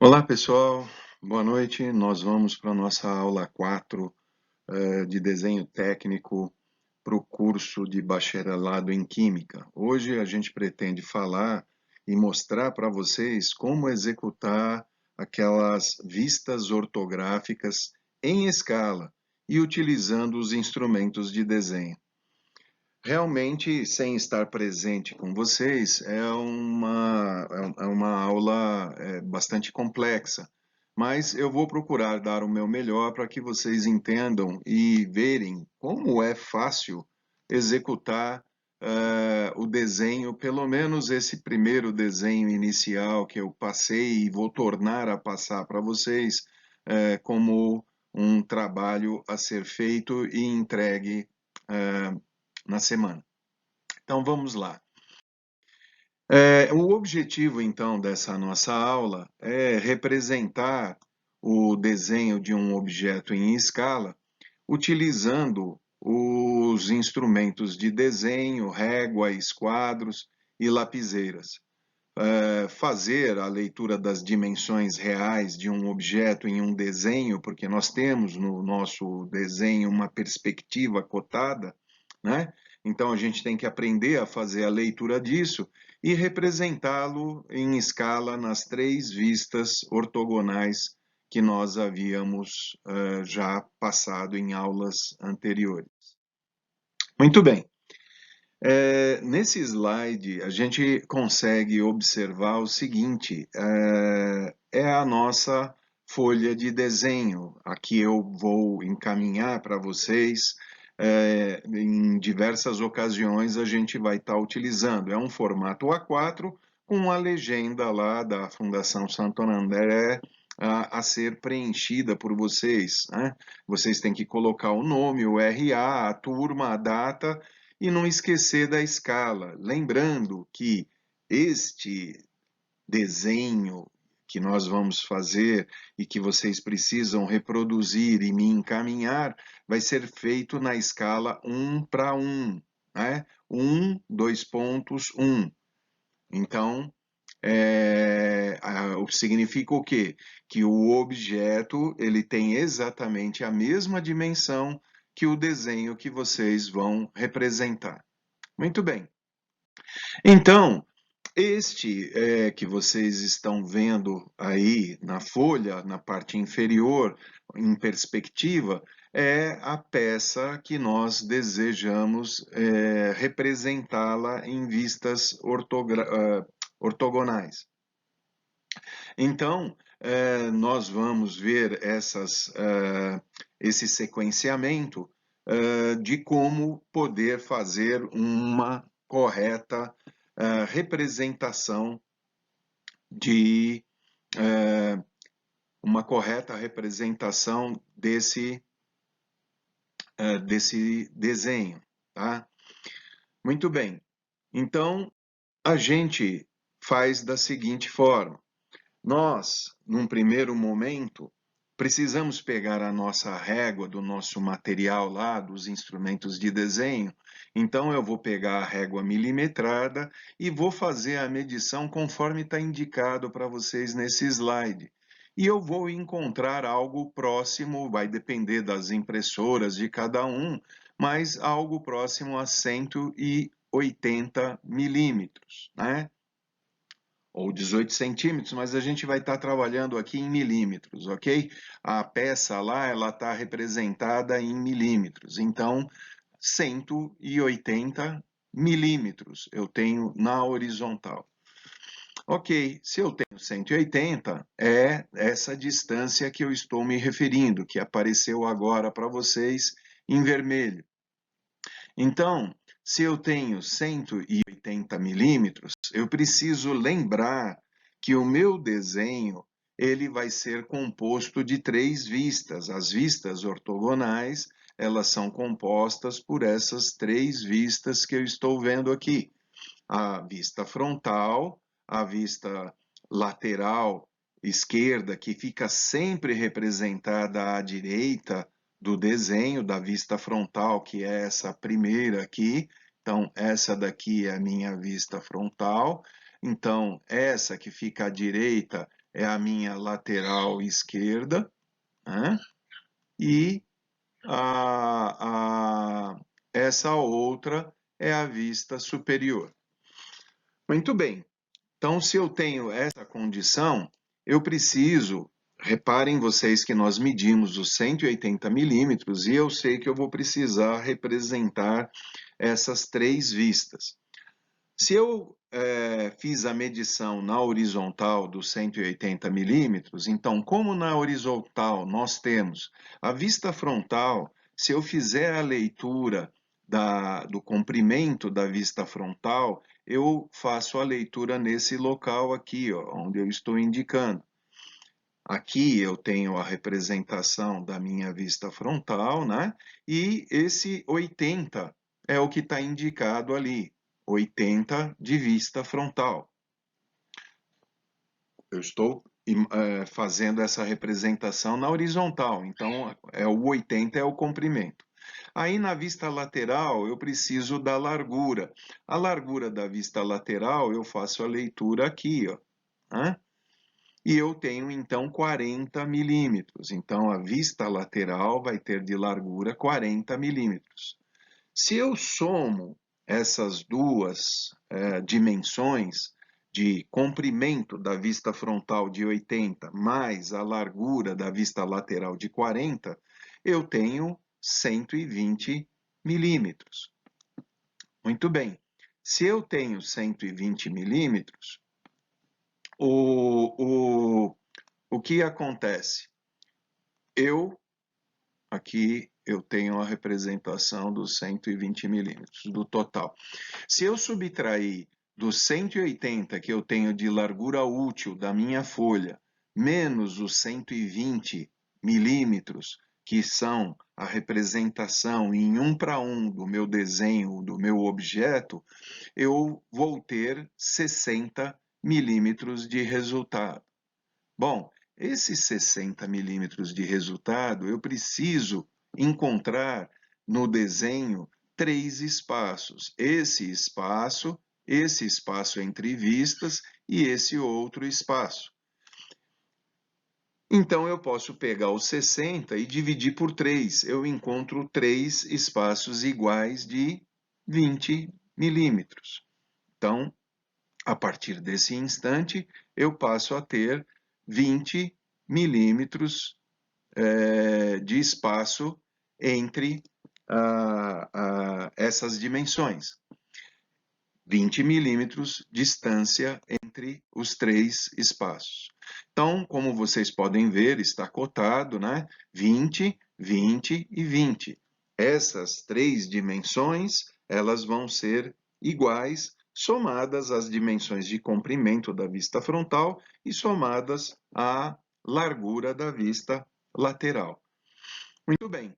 Olá pessoal, boa noite. Nós vamos para a nossa aula 4 de desenho técnico para o curso de bacharelado em Química. Hoje a gente pretende falar e mostrar para vocês como executar aquelas vistas ortográficas em escala e utilizando os instrumentos de desenho. Realmente, sem estar presente com vocês, é uma aula bastante complexa, mas eu vou procurar dar o meu melhor para que vocês entendam e verem como é fácil executar o desenho, pelo menos esse primeiro desenho inicial que eu passei e vou tornar a passar para vocês, como um trabalho a ser feito e entregue eh, na semana. Então vamos lá. O objetivo então dessa nossa aula é representar o desenho de um objeto em escala utilizando os instrumentos de desenho, régua, esquadros e lapiseiras. Fazer a leitura das dimensões reais de um objeto em um desenho, porque nós temos no nosso desenho uma perspectiva cotada, né? Então a gente tem que aprender a fazer a leitura disso e representá-lo em escala nas três vistas ortogonais que nós havíamos já passado em aulas anteriores. Muito bem. Nesse slide, a gente consegue observar o seguinte: é a nossa folha de desenho. Aqui eu vou encaminhar para vocês. Em diversas ocasiões a gente vai estar utilizando. É um formato A4 com a legenda lá da Fundação Santo André a ser preenchida por vocês, né? Vocês têm que colocar o nome, o RA, a turma, a data e não esquecer da escala. Lembrando que este desenho que nós vamos fazer e que vocês precisam reproduzir e me encaminhar vai ser feito na escala 1 para 1, né? 1, 2 pontos, 1. Então, significa o quê? Que o objeto ele tem exatamente a mesma dimensão que o desenho que vocês vão representar. Muito bem. Então, este que vocês estão vendo aí na folha, na parte inferior, em perspectiva, é a peça que nós desejamos representá-la em vistas ortogonais. Então, nós vamos ver esse sequenciamento de como poder fazer uma correta representação de uma correta representação desse desenho, tá? Muito bem. Então, a gente faz da seguinte forma. Nós, num primeiro momento, precisamos pegar a nossa régua do nosso material lá, dos instrumentos de desenho. Então, eu vou pegar a régua milimetrada e vou fazer a medição conforme está indicado para vocês nesse slide. E eu vou encontrar algo próximo, vai depender das impressoras de cada um, mas algo próximo a 180 milímetros, né? Ou 18 centímetros, mas a gente vai estar trabalhando aqui em milímetros, ok? A peça lá, ela está representada em milímetros, então 180 milímetros eu tenho na horizontal. Ok, se eu tenho 180, é essa distância que eu estou me referindo, que apareceu agora para vocês em vermelho. Então, se eu tenho 180 milímetros, eu preciso lembrar que o meu desenho ele vai ser composto de três vistas. As vistas ortogonais, elas são compostas por essas três vistas que eu estou vendo aqui. A vista frontal, a vista lateral esquerda, que fica sempre representada à direita do desenho da vista frontal, que é essa primeira aqui. Então, essa daqui é a minha vista frontal. Então, essa que fica à direita é a minha lateral esquerda, né? E essa outra é a vista superior. Muito bem. Então, se eu tenho essa condição, eu preciso, reparem vocês que nós medimos os 180 milímetros e eu sei que eu vou precisar representar essas três vistas. Se eu fiz a medição na horizontal dos 180 milímetros, então, como na horizontal nós temos a vista frontal, se eu fizer a leitura do comprimento da vista frontal, eu faço a leitura nesse local aqui, ó, onde eu estou indicando. Aqui eu tenho a representação da minha vista frontal, né? E esse 80 é o que está indicado ali, 80 de vista frontal. Eu estou fazendo essa representação na horizontal, então o 80 é o comprimento. Aí na vista lateral eu preciso da largura. A largura da vista lateral eu faço a leitura aqui, ó, né? E eu tenho então 40 milímetros. Então a vista lateral vai ter de largura 40 milímetros. Se eu somo essas duas dimensões de comprimento da vista frontal de 80 mais a largura da vista lateral de 40, eu tenho 120 milímetros. Muito bem. Se eu tenho 120 milímetros, o que acontece? Aqui eu tenho a representação dos 120 milímetros, do total. Se eu subtrair dos 180 que eu tenho de largura útil da minha folha, menos os 120 milímetros, que são a representação em 1 para 1 do meu desenho, do meu objeto, eu vou ter 60 milímetros de resultado. Bom, esses 60 milímetros de resultado, eu preciso encontrar no desenho três espaços. Esse espaço entre vistas e esse outro espaço. Então, eu posso pegar os 60 e dividir por 3. Eu encontro 3 espaços iguais de 20 milímetros. Então, a partir desse instante, eu passo a ter 20 milímetros de espaço entre essas dimensões. 20 milímetros distância entre os três espaços. Então, como vocês podem ver, está cotado, né? 20, 20 e 20. Essas três dimensões, elas vão ser iguais, somadas às dimensões de comprimento da vista frontal e somadas à largura da vista lateral. Muito bem.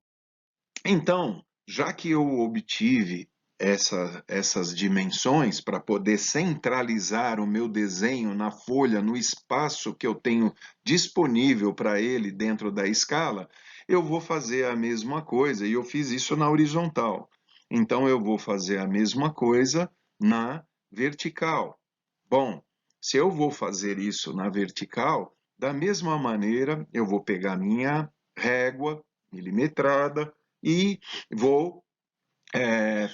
Então, já que eu obtive essas dimensões para poder centralizar o meu desenho na folha, no espaço que eu tenho disponível para ele dentro da escala, eu vou fazer a mesma coisa, e eu fiz isso na horizontal. Então, eu vou fazer a mesma coisa na vertical. Bom, se eu vou fazer isso na vertical, da mesma maneira, eu vou pegar minha régua milimetrada e vou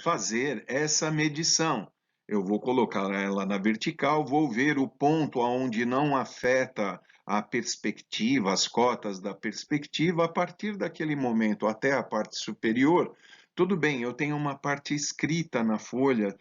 fazer essa medição. Eu vou colocar ela na vertical, vou ver o ponto onde não afeta a perspectiva, as cotas da perspectiva, a partir daquele momento até a parte superior. Tudo bem, eu tenho uma parte escrita na folha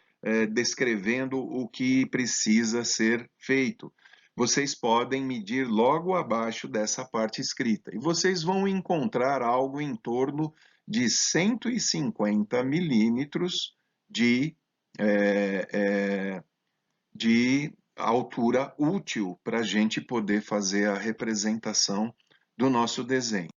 descrevendo o que precisa ser feito. Vocês podem medir logo abaixo dessa parte escrita e vocês vão encontrar algo em torno de 150 milímetros de altura útil para a gente poder fazer a representação do nosso desenho.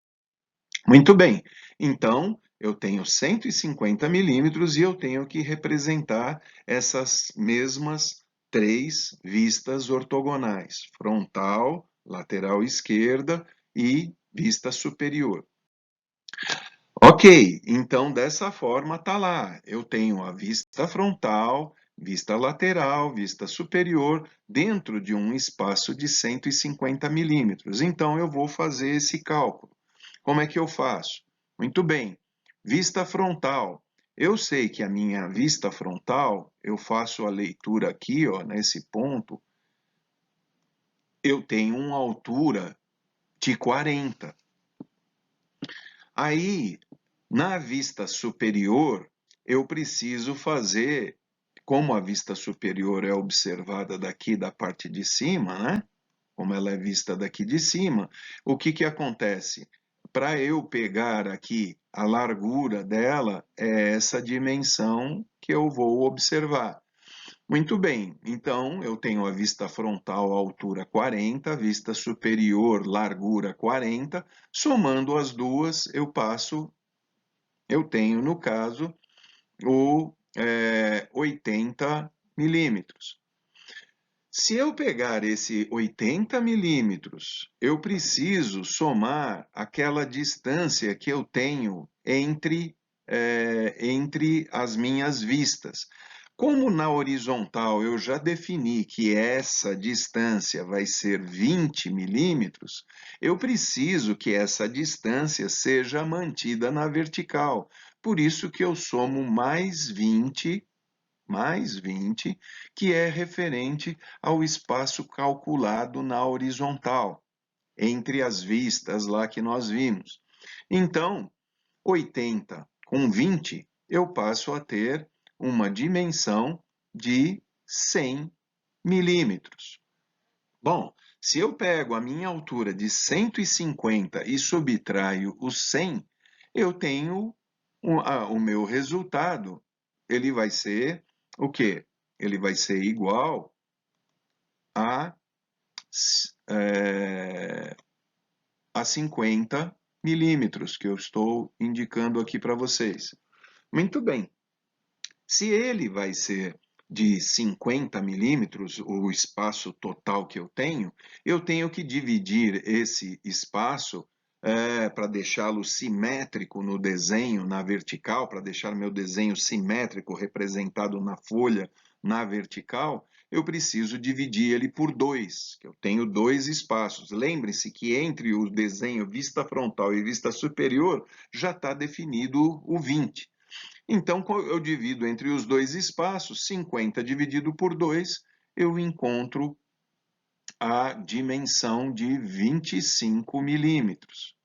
Muito bem, então eu tenho 150 milímetros e eu tenho que representar essas mesmas três vistas ortogonais, frontal, lateral esquerda e vista superior. Ok, então dessa forma tá lá. Eu tenho a vista frontal, vista lateral, vista superior, dentro de um espaço de 150 milímetros. Então, eu vou fazer esse cálculo. Como é que eu faço? Muito bem, vista frontal. Eu sei que a minha vista frontal, eu faço a leitura aqui, ó, nesse ponto, eu tenho uma altura de 40. Aí, na vista superior, eu preciso fazer, como a vista superior é observada daqui da parte de cima, né? Como ela é vista daqui de cima, o que que acontece? Para eu pegar aqui a largura dela, é essa dimensão que eu vou observar. Muito bem, então eu tenho a vista frontal, altura 40, a vista superior, largura 40, somando as duas, eu tenho, no caso, o 80 milímetros. Se eu pegar esse 80 milímetros, eu preciso somar aquela distância que eu tenho entre as minhas vistas. Como na horizontal eu já defini que essa distância vai ser 20 milímetros, eu preciso que essa distância seja mantida na vertical. Por isso que eu somo mais 20, que é referente ao espaço calculado na horizontal, entre as vistas lá que nós vimos. Então, 80 com 20, eu passo a ter uma dimensão de 100 milímetros. Bom, se eu pego a minha altura de 150 e subtraio os 100, eu tenho o meu resultado. Ele vai ser o quê? Ele vai ser igual a, a 50 milímetros, que eu estou indicando aqui para vocês. Muito bem. Se ele vai ser de 50 milímetros, o espaço total que eu tenho que dividir esse espaço para deixá-lo simétrico no desenho, na vertical, para deixar meu desenho simétrico representado na folha, na vertical, eu preciso dividir ele por 2, que eu tenho 2 espaços. Lembre-se que entre o desenho vista frontal e vista superior já está definido o 20. Então, eu divido entre os dois espaços, 50 dividido por 2, eu encontro a dimensão de 25 milímetros.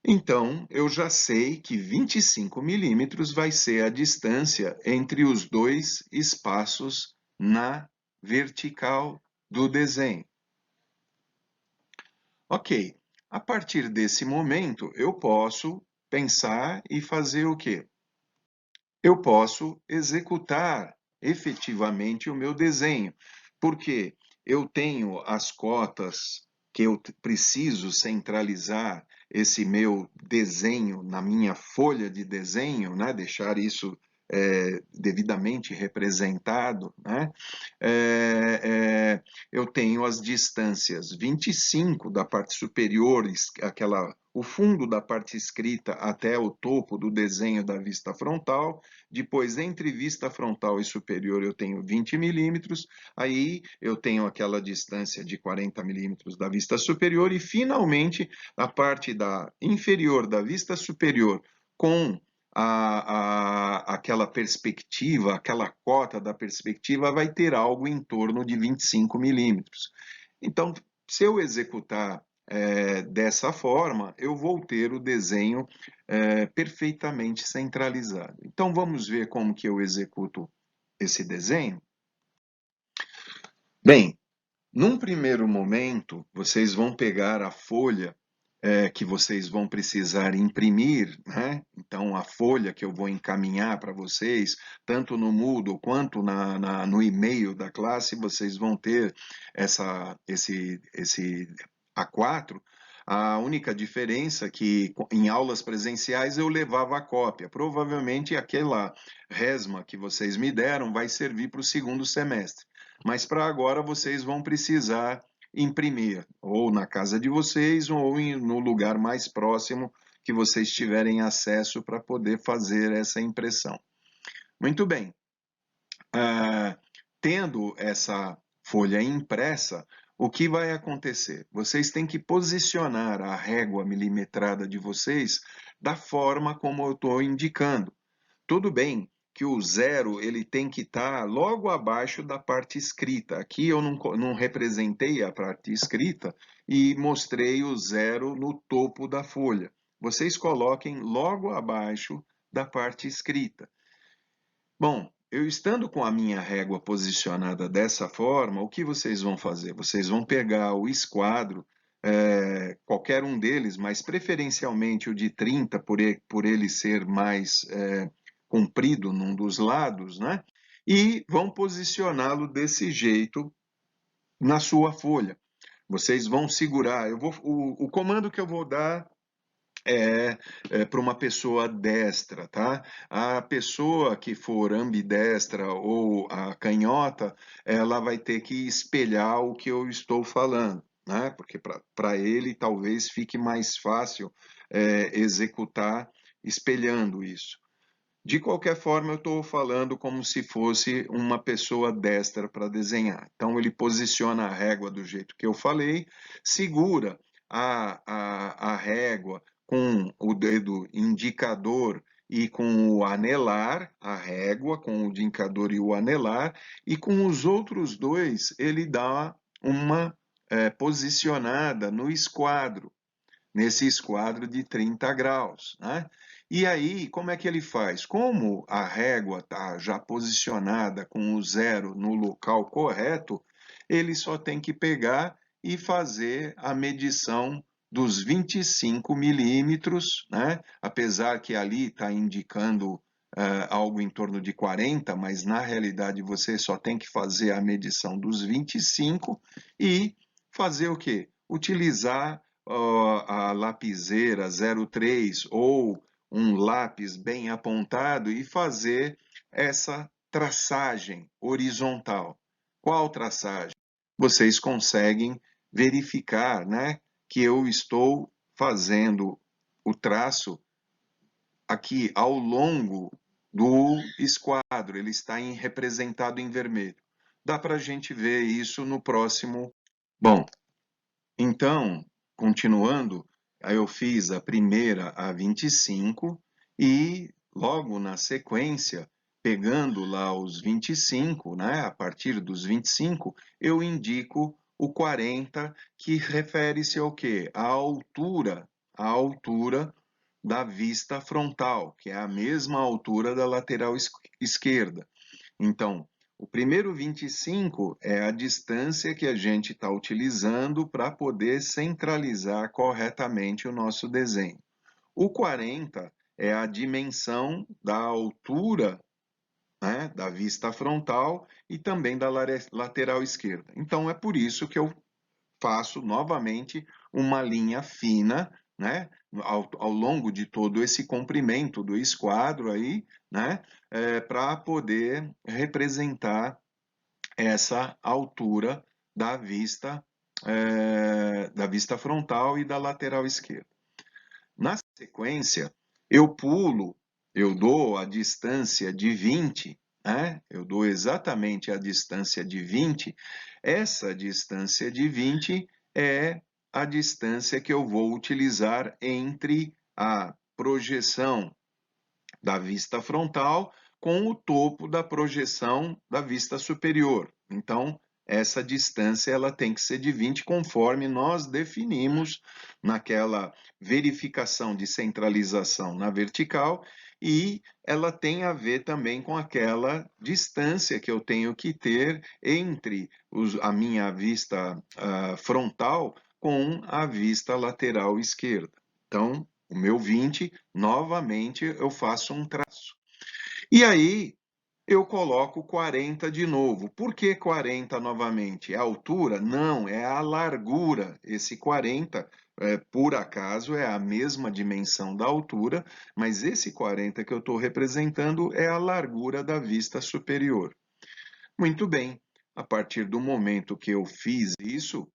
Então, eu já sei que 25 milímetros vai ser a distância entre os dois espaços na vertical do desenho. Ok, a partir desse momento, eu posso pensar e fazer o quê? Eu posso executar efetivamente o meu desenho, porque eu tenho as cotas que eu preciso centralizar esse meu desenho na minha folha de desenho, né? Deixar isso devidamente representado, né? Eu tenho as distâncias 25 da parte superior, o fundo da parte escrita até o topo do desenho da vista frontal, depois entre vista frontal e superior eu tenho 20 milímetros, aí eu tenho aquela distância de 40 milímetros da vista superior e finalmente a parte inferior da vista superior com aquela perspectiva, aquela cota da perspectiva vai ter algo em torno de 25 milímetros. Então, se eu executar dessa forma, eu vou ter o desenho perfeitamente centralizado. Então, vamos ver como que eu executo esse desenho? Bem, num primeiro momento, vocês vão pegar a folha que vocês vão precisar imprimir, né? Então, a folha que eu vou encaminhar para vocês, tanto no Moodle quanto no e-mail da classe, vocês vão ter esse A4. A única diferença é que em aulas presenciais eu levava a cópia. Provavelmente aquela resma que vocês me deram vai servir para o segundo semestre. Mas para agora vocês vão precisar imprimir, ou na casa de vocês, ou no lugar mais próximo que vocês tiverem acesso para poder fazer essa impressão. Muito bem. tendo essa folha impressa, o que vai acontecer? Vocês têm que posicionar a régua milimetrada de vocês da forma como eu estou indicando. Tudo bem que o zero ele tem que estar logo abaixo da parte escrita. Aqui eu não representei a parte escrita e mostrei o zero no topo da folha. Vocês coloquem logo abaixo da parte escrita. Bom, eu estando com a minha régua posicionada dessa forma, o que vocês vão fazer? Vocês vão pegar o esquadro, qualquer um deles, mas preferencialmente o de 30, por ele ser mais comprido num dos lados, né? E vão posicioná-lo desse jeito na sua folha. Vocês vão segurar. O comando que eu vou dar para uma pessoa destra, tá? A pessoa que for ambidestra ou a canhota, ela vai ter que espelhar o que eu estou falando, né? Porque para ele talvez fique mais fácil executar espelhando isso. De qualquer forma, eu estou falando como se fosse uma pessoa destra para desenhar. Então, ele posiciona a régua do jeito que eu falei, segura a régua com o dedo indicador e com o anelar, a régua com o indicador e o anelar, e com os outros dois ele dá uma posicionada no esquadro, nesse esquadro de 30 graus, né? E aí, como é que ele faz? Como a régua está já posicionada com o zero no local correto, ele só tem que pegar e fazer a medição dos 25 milímetros, né? Apesar que ali está indicando algo em torno de 40, mas na realidade você só tem que fazer a medição dos 25 e fazer o quê? Utilizar a lapiseira 03 ou um lápis bem apontado e fazer essa traçagem horizontal. Qual traçagem? Vocês conseguem verificar, né, que eu estou fazendo o traço aqui ao longo do esquadro, ele está representado em vermelho. Dá para a gente ver isso no próximo. Bom, então, continuando, aí eu fiz a primeira a 25 e logo na sequência, pegando lá os 25, né, a partir dos 25, eu indico o 40, que refere-se ao quê? A altura da vista frontal, que é a mesma altura da lateral esquerda. Então, o primeiro 25 é a distância que a gente está utilizando para poder centralizar corretamente o nosso desenho. O 40 é a dimensão da altura, né, da vista frontal e também da lateral esquerda. Então, é por isso que eu faço novamente uma linha fina, né, ao longo de todo esse comprimento do esquadro aí, né, para poder representar essa altura da vista frontal e da lateral esquerda. Na sequência, eu dou a distância de 20, né? Eu dou exatamente a distância de 20. Essa distância de 20 é a distância que eu vou utilizar entre a projeção da vista frontal com o topo da projeção da vista superior. Então, essa distância ela tem que ser de 20, conforme nós definimos naquela verificação de centralização na vertical, e ela tem a ver também com aquela distância que eu tenho que ter entre a minha vista frontal com a vista lateral esquerda. Então, o meu 20, novamente eu faço um traço. E aí eu coloco 40 de novo. Por que 40 novamente? É a altura? Não, é a largura. Esse 40, por acaso, é a mesma dimensão da altura, mas esse 40 que eu estou representando é a largura da vista superior. Muito bem, a partir do momento que eu fiz isso,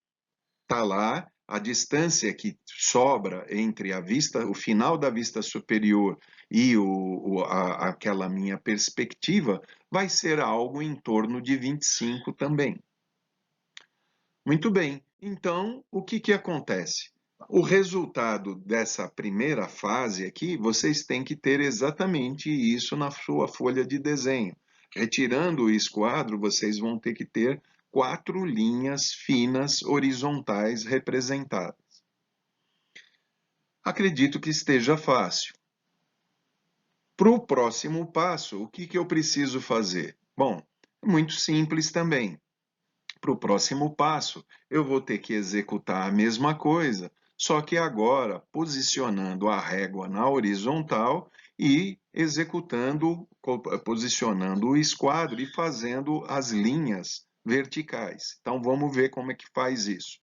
está lá a distância que sobra entre o final da vista superior e aquela minha perspectiva vai ser algo em torno de 25 também. Muito bem, então o que acontece? O resultado dessa primeira fase aqui, vocês têm que ter exatamente isso na sua folha de desenho. Retirando o esquadro, vocês vão ter que ter 4 linhas finas horizontais representadas. Acredito que esteja fácil. Para o próximo passo, o que eu preciso fazer? Bom, muito simples também. Para o próximo passo, eu vou ter que executar a mesma coisa, só que agora posicionando a régua na horizontal e posicionando o esquadro e fazendo as linhas verticais. Então, vamos ver como é que faz isso.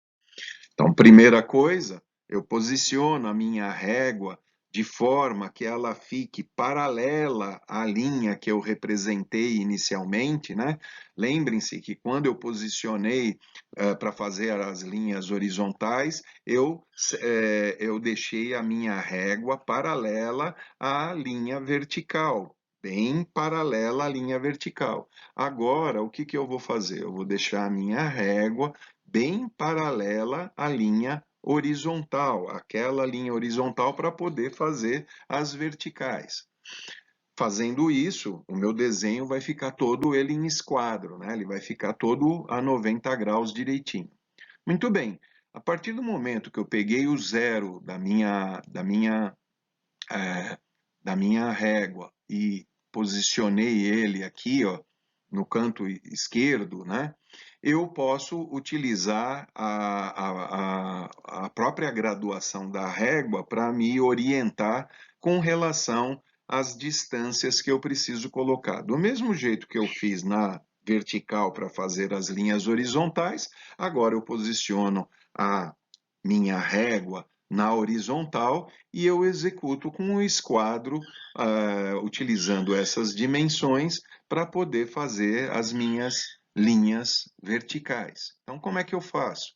Então, primeira coisa, eu posiciono a minha régua de forma que ela fique paralela à linha que eu representei inicialmente, né? Lembrem-se que quando eu posicionei para fazer as linhas horizontais, eu deixei a minha régua paralela à linha vertical, bem paralela à linha vertical. Agora, o que eu vou fazer? Eu vou deixar a minha régua bem paralela à linha horizontal, aquela linha horizontal para poder fazer as verticais. Fazendo isso, o meu desenho vai ficar todo ele em esquadro, né? Ele vai ficar todo a 90 graus direitinho. Muito bem, a partir do momento que eu peguei o zero da minha régua e posicionei ele aqui, ó, no canto esquerdo, né? Eu posso utilizar a própria graduação da régua para me orientar com relação às distâncias que eu preciso colocar. Do mesmo jeito que eu fiz na vertical para fazer as linhas horizontais, agora eu posiciono a minha régua na horizontal e eu executo com o esquadro, utilizando essas dimensões para poder fazer as minhas linhas verticais. Então, como é que eu faço?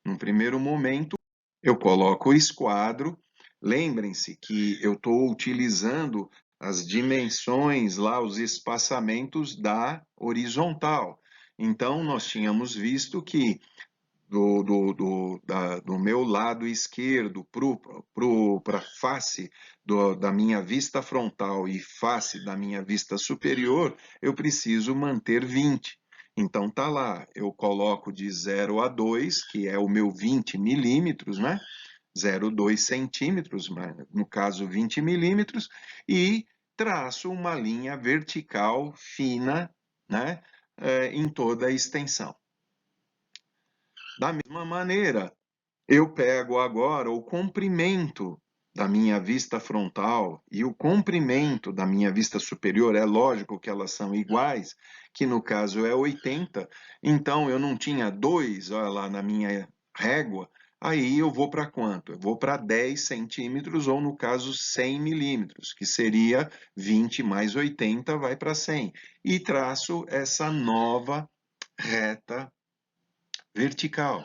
No primeiro momento, eu coloco o esquadro. Lembrem-se que eu estou utilizando as dimensões lá, os espaçamentos da horizontal. Então, nós tínhamos visto que do meu lado esquerdo para a face da minha vista frontal e face da minha vista superior, eu preciso manter 20. Então, tá lá, eu coloco de 0 a 2, que é o meu 20 milímetros, né? 0,2 centímetros, no caso 20 milímetros, e traço uma linha vertical fina, né? Em toda a extensão. Da mesma maneira, eu pego agora o comprimento da minha vista frontal e o comprimento da minha vista superior, é lógico que elas são iguais, que no caso é 80, então eu não tinha 2, olha lá na minha régua, aí eu vou para quanto? Eu vou para 10 centímetros, ou no caso 100 milímetros, que seria 20 mais 80 vai para 100, e traço essa nova reta vertical.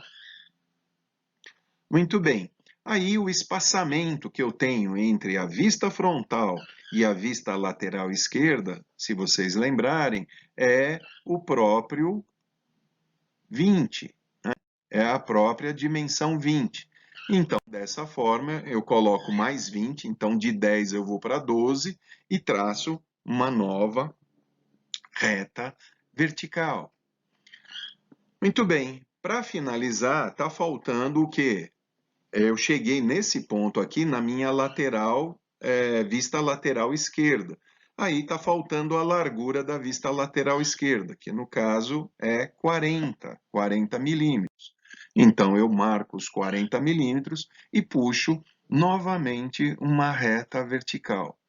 Muito bem. Aí o espaçamento que eu tenho entre a vista frontal e a vista lateral esquerda, se vocês lembrarem, é o próprio 20, né? É a própria dimensão 20. Então, dessa forma, eu coloco mais 20, então de 10 eu vou para 12 e traço uma nova reta vertical. Muito bem. Para finalizar, está faltando o quê? Eu cheguei nesse ponto aqui na minha lateral, vista lateral esquerda. Aí está faltando a largura da vista lateral esquerda, que no caso é 40 milímetros. Então eu marco os 40 milímetros e puxo novamente uma reta vertical.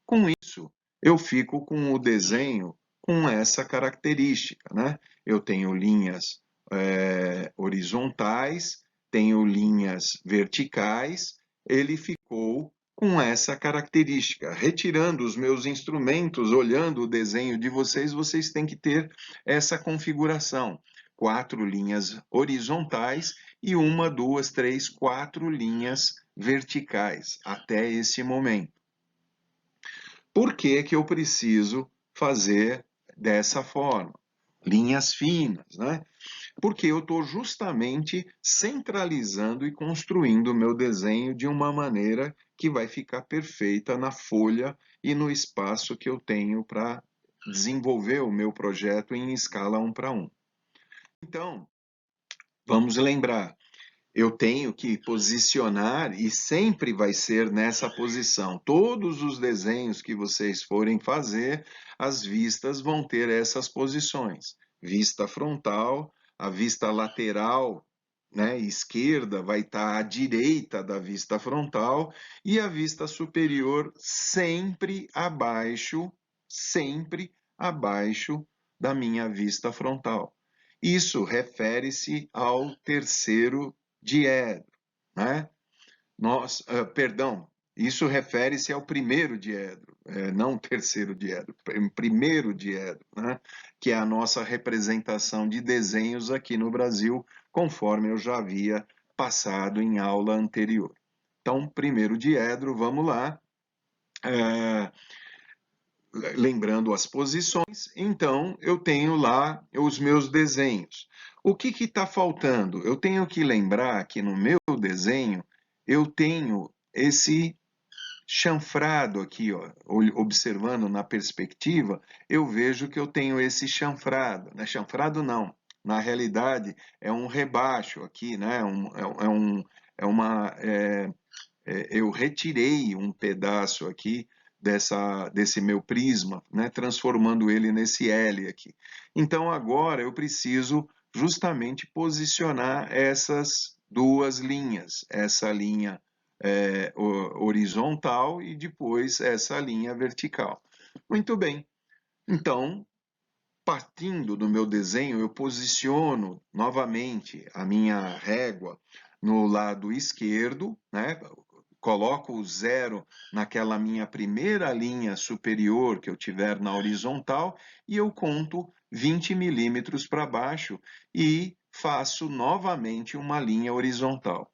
Com isso, eu fico com o desenho com essa característica, né? Eu tenho linhas horizontais, tenho linhas verticais, ele ficou com essa característica. Retirando os meus instrumentos, olhando o desenho de vocês, vocês têm que ter essa configuração. 4 linhas horizontais e 1, 2, 3, 4 linhas verticais até esse momento. Por que que eu preciso fazer dessa forma? Linhas finas, né? Porque eu estou justamente centralizando e construindo o meu desenho de uma maneira que vai ficar perfeita na folha e no espaço que eu tenho para desenvolver o meu projeto em escala 1:1. Então, vamos lembrar, eu tenho que posicionar e sempre vai ser nessa posição. Todos os desenhos que vocês forem fazer, as vistas vão ter essas posições. Vista frontal, a vista lateral, né, esquerda vai estar à direita da vista frontal e a vista superior sempre abaixo da minha vista frontal. Isso refere-se ao terceiro diedro, né? Perdão, isso refere-se ao primeiro diedro, não terceiro diedro, primeiro diedro, né? Que é a nossa representação de desenhos aqui no Brasil, conforme eu já havia passado em aula anterior. Então, primeiro diedro, vamos lá. Lembrando as posições, então eu tenho lá os meus desenhos. O que está faltando? Eu tenho que lembrar que no meu desenho eu tenho esse chanfrado aqui, ó, observando na perspectiva, eu vejo que eu tenho esse chanfrado, né? Chanfrado não, na realidade é um rebaixo aqui, né? Eu retirei um pedaço aqui desse meu prisma, né, transformando ele nesse L aqui. Então agora eu preciso justamente posicionar essas duas linhas, essa linha horizontal e depois essa linha vertical. Muito bem, então partindo do meu desenho, eu posiciono novamente a minha régua no lado esquerdo, né? Coloco o zero naquela minha primeira linha superior que eu tiver na horizontal e eu conto 20 milímetros para baixo e faço novamente uma linha horizontal.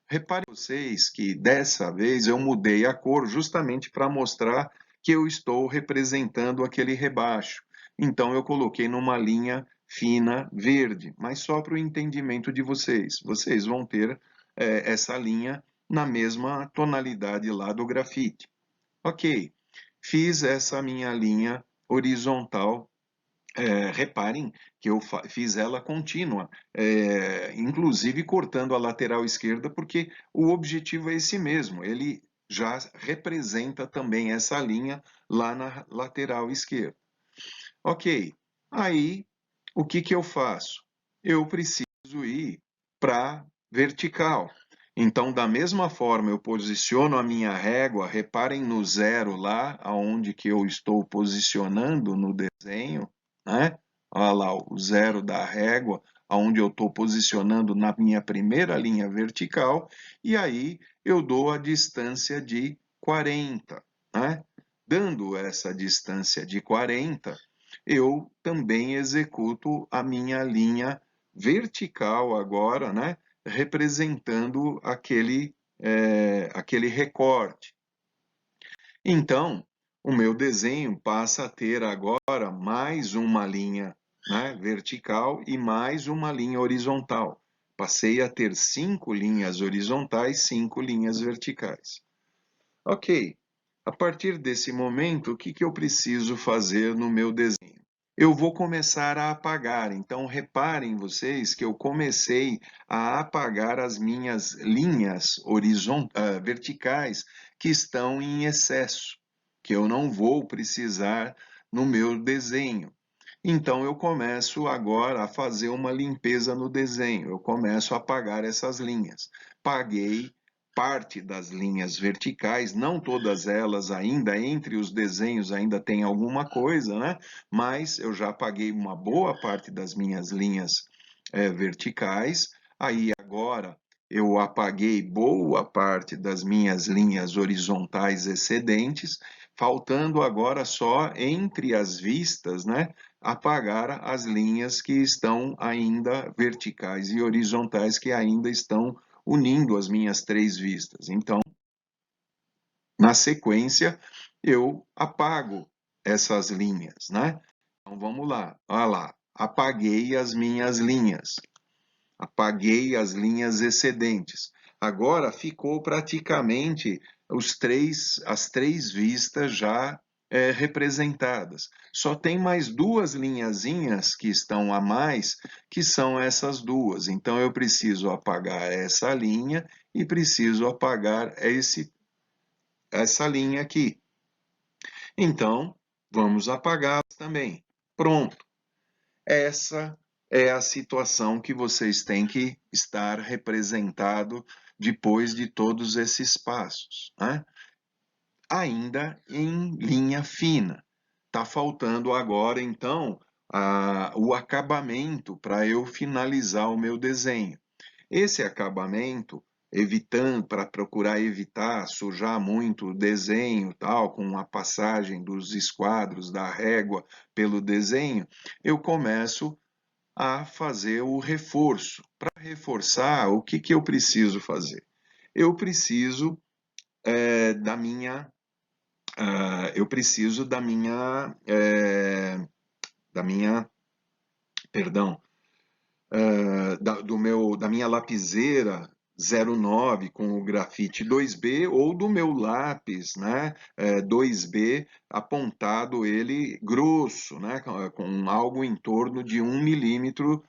Reparem vocês que dessa vez eu mudei a cor justamente para mostrar que eu estou representando aquele rebaixo. Então eu coloquei numa linha fina verde, mas só para o entendimento de vocês. Vocês vão ter essa linha na mesma tonalidade lá do grafite. Ok, fiz essa minha linha horizontal. Reparem que eu fiz ela contínua, inclusive cortando a lateral esquerda, porque o objetivo é esse mesmo, ele já representa também essa linha lá na lateral esquerda. Ok, aí o que que eu faço? Eu preciso ir para vertical. Então, da mesma forma, eu posiciono a minha régua, reparem no zero lá, aonde que eu estou posicionando no desenho, né? Olha lá, o zero da régua, aonde eu estou posicionando na minha primeira linha vertical, e aí eu dou a distância de 40, né? Dando essa distância de 40, eu também executo a minha linha vertical agora, né? Representando aquele recorte. Então, o meu desenho passa a ter agora mais uma linha, né, vertical e mais uma linha horizontal. Passei a ter 5 linhas horizontais, 5 linhas verticais. Ok, a partir desse momento, o que que eu preciso fazer no meu desenho? Eu vou começar a apagar. Então, reparem vocês que eu comecei a apagar as minhas linhas verticais que estão em excesso, que eu não vou precisar no meu desenho. Então, eu começo agora a fazer uma limpeza no desenho. Eu começo a apagar essas linhas. Paguei parte das linhas verticais, não todas elas ainda, entre os desenhos ainda tem alguma coisa, né? Mas eu já apaguei uma boa parte das minhas linhas verticais. Aí agora eu apaguei boa parte das minhas linhas horizontais excedentes, faltando agora só entre as vistas, né, apagar as linhas que estão ainda verticais e horizontais que ainda estão unindo as minhas três vistas. Então, na sequência, eu apago essas linhas, né? Então vamos lá, olha lá, apaguei as minhas linhas, apaguei as linhas excedentes. Agora ficou praticamente as três vistas já representadas. Só tem mais duas linhazinhas que estão a mais, que são essas duas. Então eu preciso apagar essa linha e preciso apagar essa linha aqui. Então, vamos apagá-las também. Pronto. Essa é a situação que vocês têm que estar representado depois de todos esses passos, né? Ainda em linha fina. Está faltando agora, então, o acabamento para eu finalizar o meu desenho. Esse acabamento, evitando, para procurar evitar sujar muito o desenho, tal, com a passagem dos esquadros da régua pelo desenho, eu começo a fazer o reforço. Para reforçar, o que eu preciso fazer? Eu preciso da minha, eu preciso da minha, perdão, da minha lapiseira 09 com o grafite 2B ou do meu lápis, né, 2B apontado ele grosso, né, com algo em torno de 1 milímetro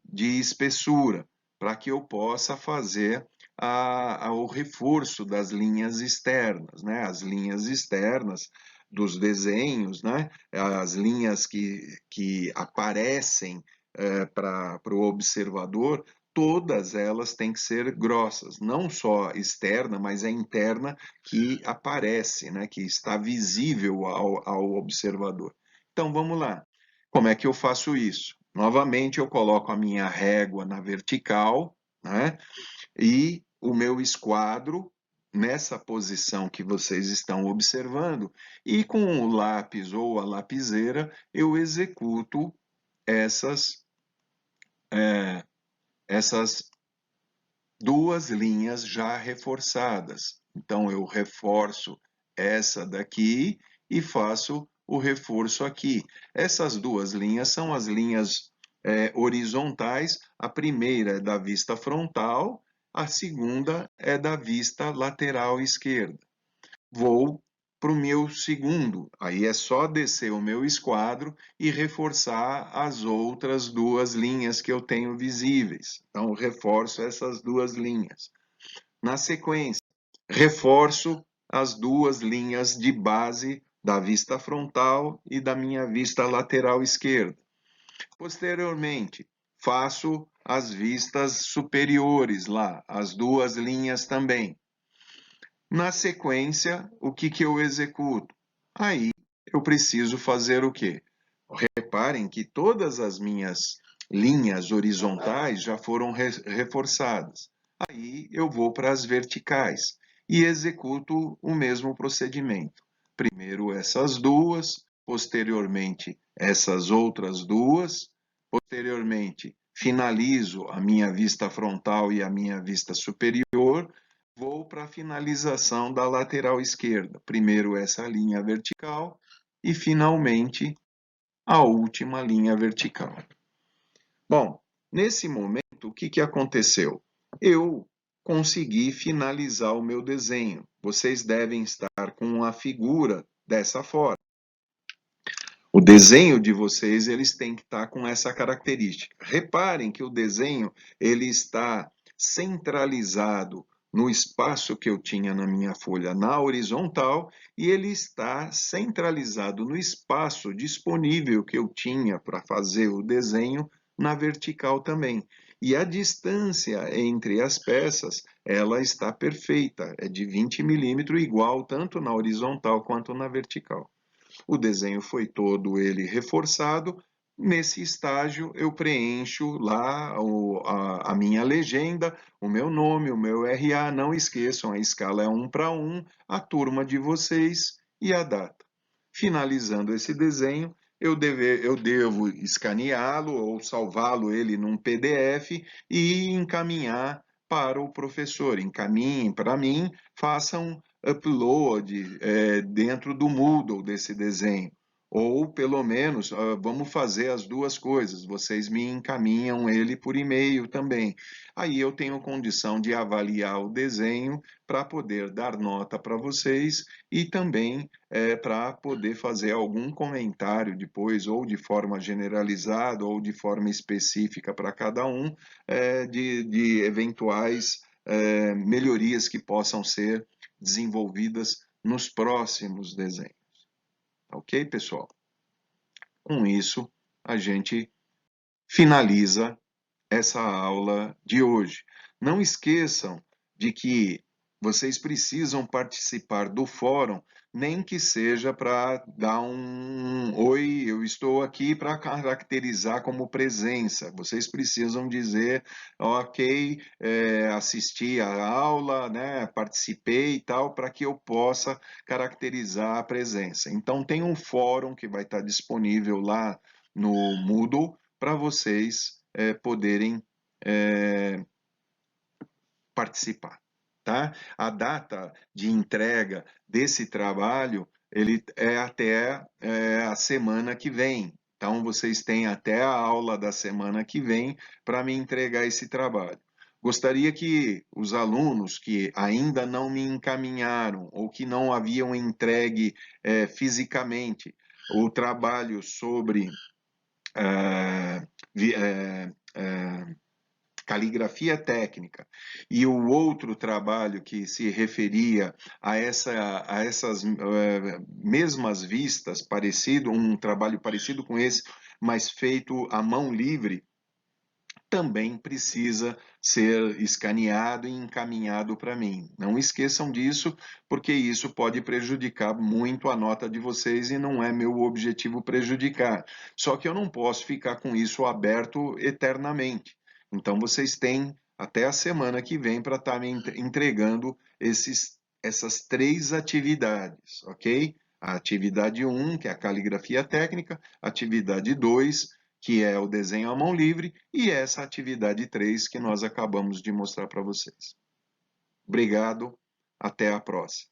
de espessura, para que eu possa fazer o reforço das linhas externas, né, as linhas externas dos desenhos, né, as linhas que aparecem para o observador, todas elas têm que ser grossas, não só externa, mas a interna que aparece, né, que está visível ao observador. Então vamos lá. Como é que eu faço isso? Novamente eu coloco a minha régua na vertical, né, e o meu esquadro nessa posição que vocês estão observando, e com o lápis ou a lapiseira eu executo essas essas duas linhas já reforçadas. Então, eu reforço essa daqui e faço o reforço aqui. Essas duas linhas são as linhas horizontais. A primeira é da vista frontal, a segunda é da vista lateral esquerda. Vou para o meu segundo. Aí é só descer o meu esquadro e reforçar as outras duas linhas que eu tenho visíveis. Então, reforço essas duas linhas. Na sequência, reforço as duas linhas de base da vista frontal e da minha vista lateral esquerda. Posteriormente, faço as vistas superiores lá, as duas linhas também. Na sequência, o que eu executo? Aí eu preciso fazer o quê? Reparem que todas as minhas linhas horizontais já foram reforçadas. Aí eu vou para as verticais e executo o mesmo procedimento. Primeiro essas duas, posteriormente essas outras duas, posteriormente finalizo a minha vista frontal e a minha vista superior. Vou para a finalização da lateral esquerda. Primeiro essa linha vertical e finalmente a última linha vertical. Bom, nesse momento, o que aconteceu? Eu consegui finalizar o meu desenho. Vocês devem estar com a figura dessa forma. O desenho de vocês, eles têm que estar com essa característica. Reparem que o desenho, ele está centralizado no espaço que eu tinha na minha folha na horizontal e ele está centralizado no espaço disponível que eu tinha para fazer o desenho na vertical também. E a distância entre as peças, ela está perfeita, é de 20 milímetros, igual tanto na horizontal quanto na vertical. O desenho foi todo ele reforçado. Nesse estágio, eu preencho lá a minha legenda, o meu nome, o meu RA. Não esqueçam, a escala é 1 para 1. A turma de vocês e a data. Finalizando esse desenho, eu devo escaneá-lo ou salvá-lo ele num PDF e encaminhar para o professor. Encaminhem para mim, façam upload dentro do Moodle desse desenho. Ou, pelo menos, vamos fazer as duas coisas. Vocês me encaminham ele por e-mail também. Aí eu tenho condição de avaliar o desenho para poder dar nota para vocês e também para poder fazer algum comentário depois, ou de forma generalizada, ou de forma específica para cada um, de eventuais melhorias que possam ser desenvolvidas nos próximos desenhos. Ok, pessoal? Com isso, a gente finaliza essa aula de hoje. Não esqueçam de que vocês precisam participar do fórum, nem que seja para dar um oi, eu estou aqui para caracterizar como presença. Vocês precisam dizer, ok, assisti a aula, né, participei e tal, para que eu possa caracterizar a presença. Então, tem um fórum que vai estar disponível lá no Moodle para vocês poderem participar, tá? A data de entrega desse trabalho ele é até a semana que vem. Então vocês têm até a aula da semana que vem para me entregar esse trabalho. Gostaria que os alunos que ainda não me encaminharam ou que não haviam entregue fisicamente o trabalho sobre caligrafia técnica, e o outro trabalho que se referia a essas mesmas vistas, um trabalho parecido com esse, mas feito à mão livre, também precisa ser escaneado e encaminhado para mim. Não esqueçam disso, porque isso pode prejudicar muito a nota de vocês e não é meu objetivo prejudicar. Só que eu não posso ficar com isso aberto eternamente. Então vocês têm até a semana que vem para estar me entregando essas 3 atividades, ok? A atividade 1, que é a caligrafia técnica, atividade 2, que é o desenho à mão livre, e essa atividade 3 que nós acabamos de mostrar para vocês. Obrigado, até a próxima.